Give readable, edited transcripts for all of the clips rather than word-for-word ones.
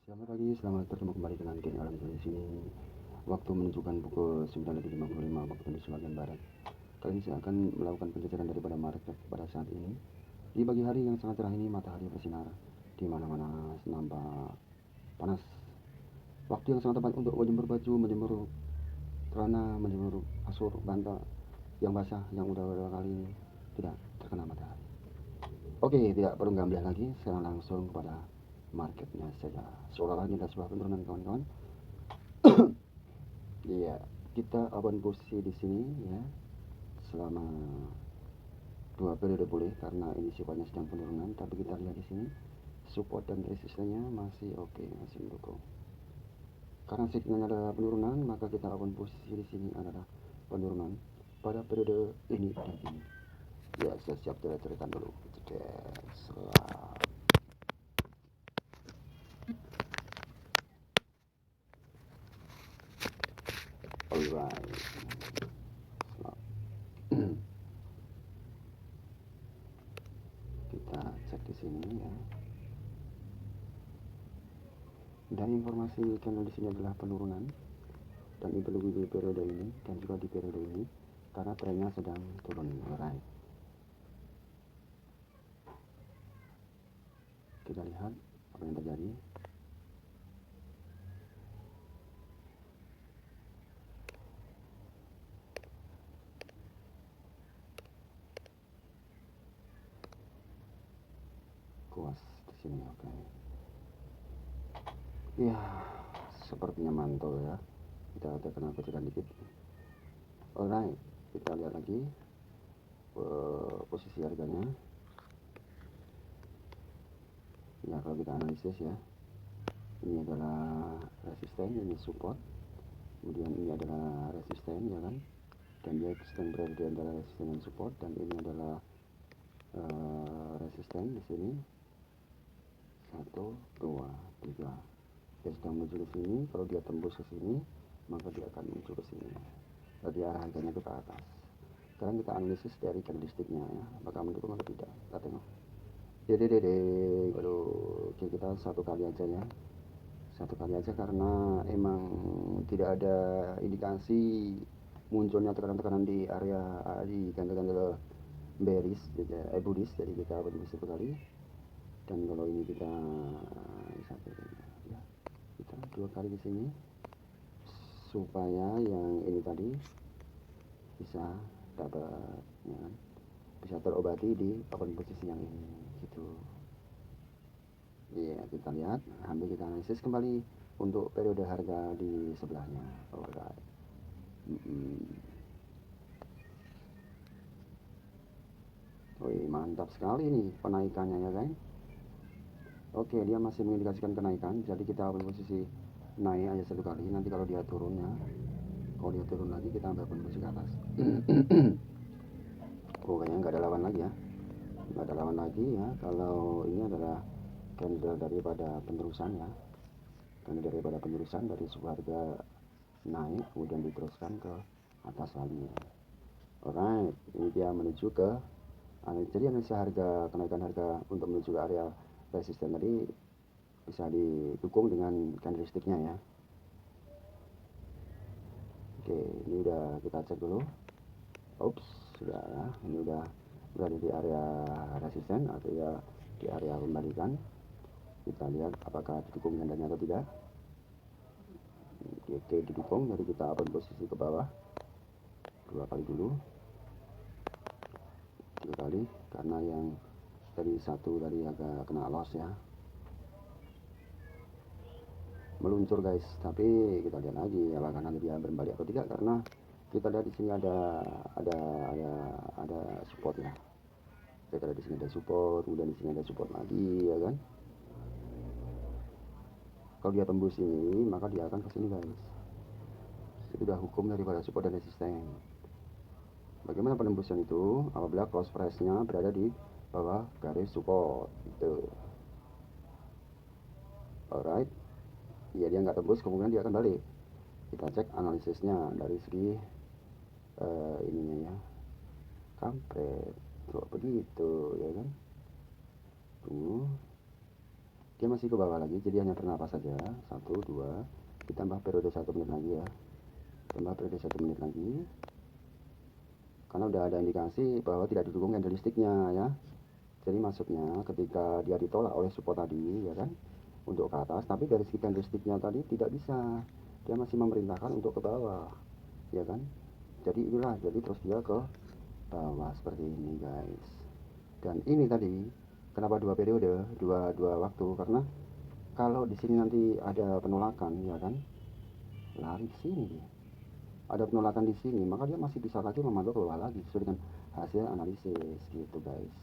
Selamat pagi, selamat bertemu kembali dengan Ken Alam di sini. Waktu menunjukkan pukul 9.55 waktu di sebagian barat. Kali ini saya akan melakukan penjajaran daripada market pada saat ini. Di pagi hari yang sangat cerah ini matahari bersinar, di mana-mana nampak panas. Waktu yang sangat tepat untuk menjemur baju, menjemur celana, menjemur kasur, bantal yang basah, yang udah beberapa kali ini tidak terkena matahari. Oke, tidak perlu gamblang lagi, sekarang langsung kepada marketnya saja. Seolah-olah ini adalah sebuah penurunan kawan-kawan. Iya, kita open posisi di sini ya selama dua periode boleh karena ini sifatnya sedang penurunan, tapi kita lihat di sini support dan resistennya masih oke, masih mendukung. Karena signalnya adalah penurunan, maka kita open posisi di sini adalah penurunan pada periode ini dan ini. Ya, saya siap coret-coretan dulu. Setelah alright. Kita cek di sini ya. Dan informasi channel di sini adalah penurunan dan itu lebih di periode ini dan juga di periode ini karena trennya sedang turun. Alright. Kita lihat apa yang terjadi. Kuas di sini, oke. Ya, sepertinya mantul ya. Kita terkena kecilan dikit. Alright, kita lihat lagi posisi harganya. Ya, kalau kita analisis ya, ini adalah resisten, ini support, kemudian ini adalah resisten ya kan, dan dia sedang berada di antara resisten dan support, dan ini adalah resisten di sini 1, 2, 3. Dia sedang menuju ke sini. Kalau dia tembus ke sini, maka dia akan menuju ke sini. Jadi arah harganya itu ke atas. Sekarang kita analisis dari candlesticknya ya, apakah mendukung atau tidak. Kita tengok. Dede, aduh, oke, kita satu kali aja ya. Satu kali aja karena emang tidak ada indikasi munculnya tekanan-tekanan di area di candle-candle bearish, bullish, jadi kita berdiri satu kali. Dan kalau ini kita satu ya, kita dua kali di sini supaya yang ini tadi bisa dapat ya, bisa terobati di open posisi yang ini gitu. Iya, kita lihat, ambil kita analisis kembali untuk periode harga di sebelahnya. Alright. Wih, mantap sekali nih penaikannya ya kan. Oke, dia masih mengindikasikan kenaikan, jadi kita ambil posisi naik aja satu kali. Nanti kalau dia turun ya, kalau dia turun lagi kita ambil posisi ke atas. Oh, kayaknya nggak ada lawan lagi ya, nggak ada lawan lagi ya. Kalau ini adalah candle daripada penerusan ya, candle daripada penerusan dari sebuah harga naik kemudian diteruskan ke atas lagi ya. Alright, ini dia menuju ke jadi analisa harga, kenaikan harga untuk menuju ke area resisten tadi bisa didukung dengan candlesticknya ya. Oke, ini udah kita cek dulu. Ups, sudah ya, ini udah berada di area resisten atau ya di area pembalikan. Kita lihat apakah didukung candlenya atau tidak. Oke, didukung, jadi kita open posisi ke bawah dua kali dulu, tiga kali, karena yang dari satu tadi agak kena loss ya, meluncur guys. Tapi kita lihat lagi apakah nanti dia berbalik atau tidak, karena kita lihat di sini ada support ya. Kita lihat di sini ada support, kemudian di sini ada support lagi ya kan. Kalau dia tembus ini, maka dia akan ke sini guys. Itu udah hukum daripada support dan resisten. Bagaimana penembusan itu? Apabila close price-nya berada di bawah garis support gitu. Alright, ya dia nggak tembus, kemungkinan dia akan balik. Kita cek analisisnya dari segi ininya ya, kampret kok begitu ya kan. Tunggu, dia masih ke bawah lagi, jadi hanya bernapas saja. 1, 2, ditambah periode 1 menit lagi ya, tambah periode 1 menit lagi, karena udah ada indikasi bahwa tidak didukung candlesticknya ya. Jadi maksudnya ketika dia ditolak oleh support tadi ya kan, untuk ke atas, tapi dari segi candlesticknya tadi tidak bisa, dia masih memerintahkan untuk ke bawah ya kan. Jadi inilah, jadi terus dia ke bawah seperti ini guys. Dan ini tadi kenapa dua periode, dua waktu, karena kalau di sini nanti ada penolakan ya kan, lari ke sini dia. Ada penolakan di sini, maka dia masih bisa lagi memantau ke bawah lagi sesuai dengan hasil analisis gitu guys.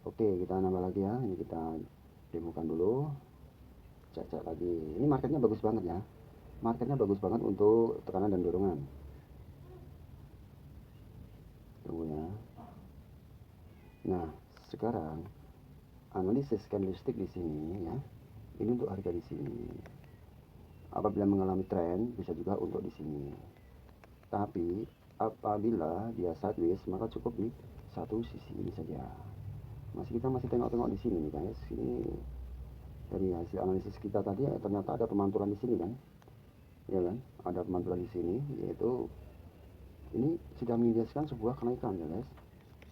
Oke, kita nambah lagi ya. Ini kita demokan dulu. Cek lagi. Ini marketnya bagus banget ya. Marketnya bagus banget untuk tekanan dan dorongan. Tunggu ya. Nah, sekarang analisis candlestick di sini ya. Ini untuk harga di sini. Apabila mengalami tren, bisa juga untuk di sini. Tapi apabila dia sideways, maka cukup di satu sisi ini saja. Kita masih tengok-tengok di sini nih guys. Ini dari hasil analisis kita tadi ya, ternyata ada pemantulan di sini kan, ya kan, ada pemantulan di sini, yaitu ini sudah mengindikasikan sebuah kenaikan ya guys.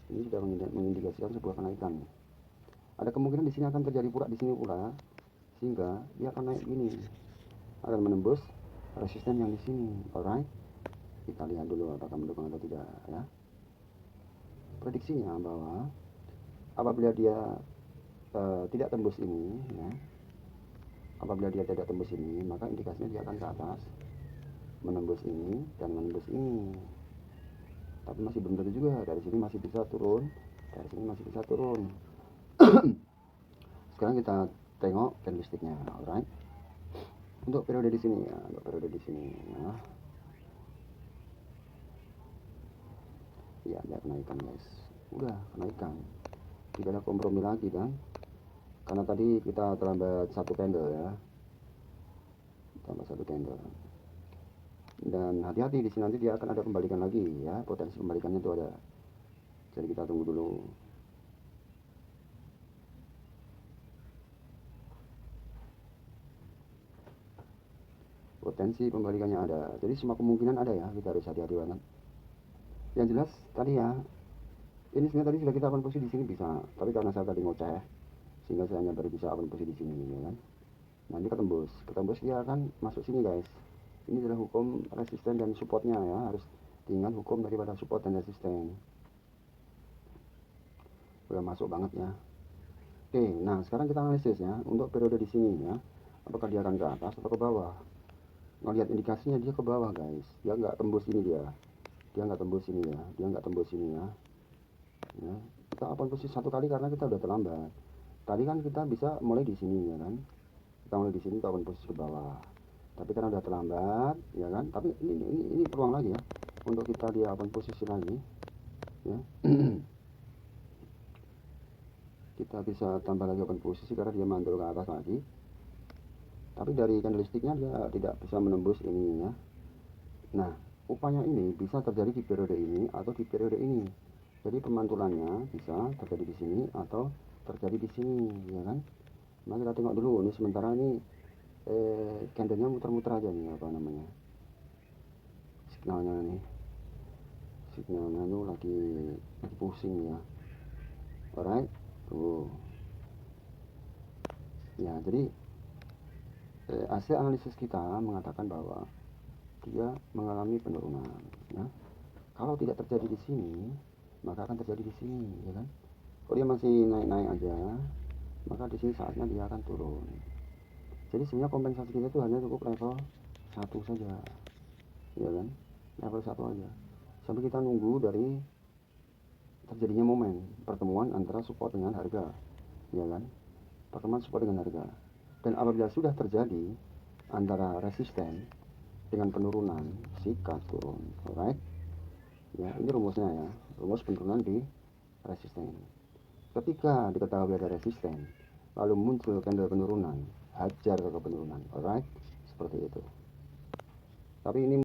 Ini sudah mengindikasikan sebuah kenaikan. Ada kemungkinan di sini akan terjadi pula di sini pula, sehingga dia akan naik gini, akan menembus resisten yang di sini. Alright, kita lihat dulu apakah mendukung atau tidak ya. Prediksinya bahwa apabila dia tidak tembus ini ya, apabila dia tidak tembus ini, maka indikasinya dia akan ke atas, menembus ini dan menembus ini. Tapi masih belum tentu juga, dari sini masih bisa turun, dari sini masih bisa turun. Sekarang kita tengok candlesticknya, alright. Untuk periode di sini ya, untuk periode di sini ya. Ya, ada kenaikan guys, udah kenaikan, tidak ada kompromi lagi kan, karena tadi kita terlambat satu candle ya, tambah satu candle. Dan hati-hati di sini, nanti dia akan ada pembalikan lagi ya, potensi pembalikannya itu ada. Jadi kita tunggu dulu. Potensi pembalikannya ada, jadi semua kemungkinan ada ya, kita harus hati-hati banget. Yang jelas tadi ya, ini sebenarnya tadi sudah kita open posisi di sini bisa, tapi karena saya tadi ngoceh, sehingga saya hanya baru bisa open posisi di sini ya kan. Nanti ketembus dia akan masuk sini guys. Ini adalah hukum resisten dan supportnya ya, harus tinggal hukum daripada support dan resisten. Udah masuk banget ya. Oke, nah sekarang kita analisis ya untuk periode di sini ya, apakah dia akan ke atas atau ke bawah. Ngelihat indikasinya dia ke bawah guys, dia nggak tembus ini, dia nggak tembus ini ya, dia nggak tembus ini ya. Ya, kita open posisi satu kali karena kita udah terlambat. Tadi kan kita bisa mulai di sini ya kan, kita mulai di sini, kita open posisi ke bawah. Tapi karena udah terlambat ya kan, tapi ini peluang lagi ya untuk kita dia open posisi lagi ya. Kita bisa tambah lagi open posisi karena dia mantul ke atas lagi, tapi dari candlesticknya dia tidak bisa menembus ini ya. Nah, upaya ini bisa terjadi di periode ini atau di periode ini. Jadi pemantulannya bisa terjadi di sini atau terjadi di sini ya kan. Nah, kita tengok dulu ini sementara ini candlenya muter-muter aja nih, apa namanya, signalnya tuh lagi pusing ya. Alright, tuh ya. Jadi hasil analisis kita mengatakan bahwa dia mengalami penurunan ya. Kalau tidak terjadi di sini, maka akan terjadi di sini ya kan. Kalau dia masih naik-naik aja, maka di sini saatnya dia akan turun. Jadi sebenarnya kompensasi kita itu hanya cukup level 1 saja ya kan, level 1 aja, sampai kita nunggu dari terjadinya momen pertemuan antara support dengan harga ya kan, pertemuan support dengan harga. Dan apabila sudah terjadi antara resisten dengan penurunan, sikat turun. Alright ya, ini rumusnya ya, rumus penurunan di resisten. Ketika diketahui ada resisten lalu muncul candle penurunan, hajar ke penurunan. Alright, seperti itu. Tapi ini